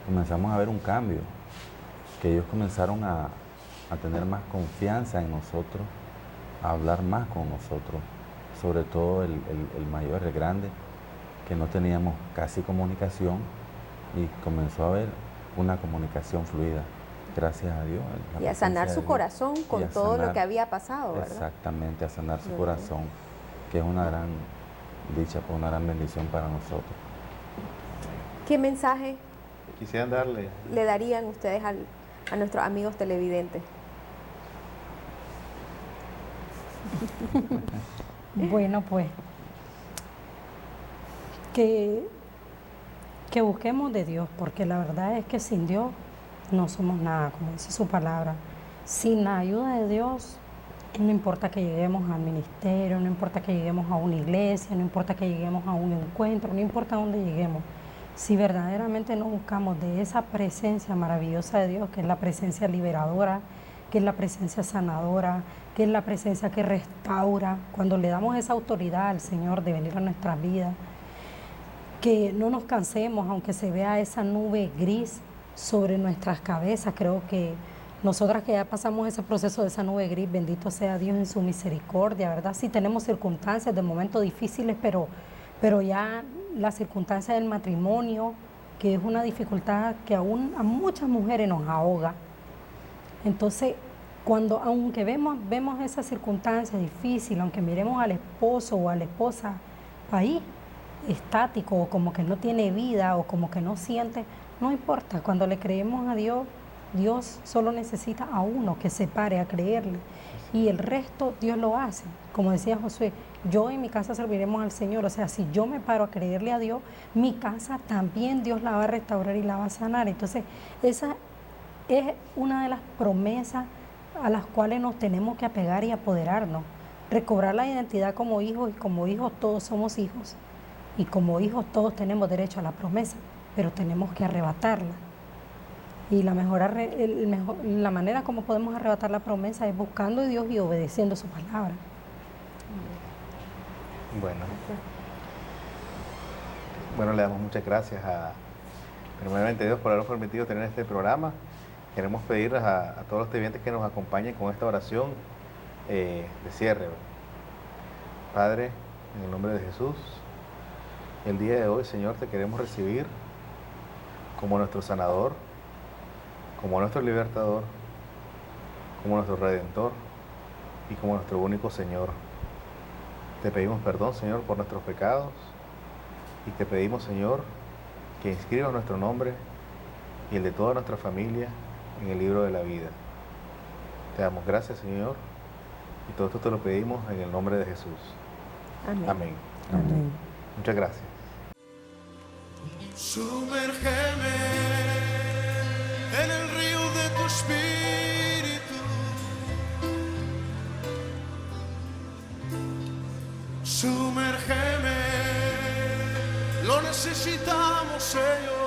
comenzamos a ver un cambio, que ellos comenzaron a tener más confianza en nosotros, a hablar más con nosotros, sobre todo el mayor, el grande, que no teníamos casi comunicación y comenzó a haber una comunicación fluida. Gracias a Dios. Y a sanar su corazón con todo lo que había pasado, ¿verdad? Exactamente, a sanar su corazón, que es una gran dicha, una gran bendición para nosotros. ¿Qué mensaje quisieran le darían ustedes a nuestros amigos televidentes? Bueno, pues que busquemos de Dios, porque la verdad es que sin Dios no somos nada, como dice su palabra. Sin la ayuda de Dios, no importa que lleguemos al ministerio, no importa que lleguemos a una iglesia, no importa que lleguemos a un encuentro, no importa dónde lleguemos. Si verdaderamente no buscamos de esa presencia maravillosa de Dios, que es la presencia liberadora, que es la presencia sanadora, que es la presencia que restaura, cuando le damos esa autoridad al Señor de venir a nuestras vidas, que no nos cansemos, aunque se vea esa nube gris sobre nuestras cabezas. Creo que nosotras que ya pasamos ese proceso de esa nube gris, bendito sea Dios en su misericordia, ¿verdad? Sí tenemos circunstancias de momentos difíciles, pero ya la circunstancia del matrimonio, que es una dificultad que aún a muchas mujeres nos ahoga. Entonces, aunque vemos esa circunstancia difícil, aunque miremos al esposo o a la esposa ahí, estático, o como que no tiene vida, o como que no siente, no importa. Cuando le creemos a Dios, Dios solo necesita a uno que se pare a creerle, y el resto Dios lo hace. Como decía Josué, yo en mi casa serviremos al Señor. O sea, si yo me paro a creerle a Dios, mi casa también Dios la va a restaurar y la va a sanar. Entonces, esa es una de las promesas a las cuales nos tenemos que apegar y apoderarnos. Recobrar la identidad como hijos, y como hijos todos somos hijos. Y como hijos todos tenemos derecho a la promesa, pero tenemos que arrebatarla. Y la manera como podemos arrebatar la promesa es buscando a Dios y obedeciendo su palabra. Bueno, le damos muchas gracias primeramente a Dios por habernos permitido tener este programa. Queremos pedirles a todos los televidentes que nos acompañen con esta oración de cierre. Padre, en el nombre de Jesús, el día de hoy, Señor, te queremos recibir como nuestro sanador, como nuestro libertador, como nuestro redentor y como nuestro único Señor. Te pedimos perdón, Señor, por nuestros pecados, y te pedimos, Señor, que inscribas nuestro nombre y el de toda nuestra familia en el libro de la vida. Te damos gracias, Señor, y todo esto te lo pedimos en el nombre de Jesús. Amén. Amén. Amén. Muchas gracias. Sumérgeme en el río de tu espíritu. Sumérgeme, lo necesitamos, Señor.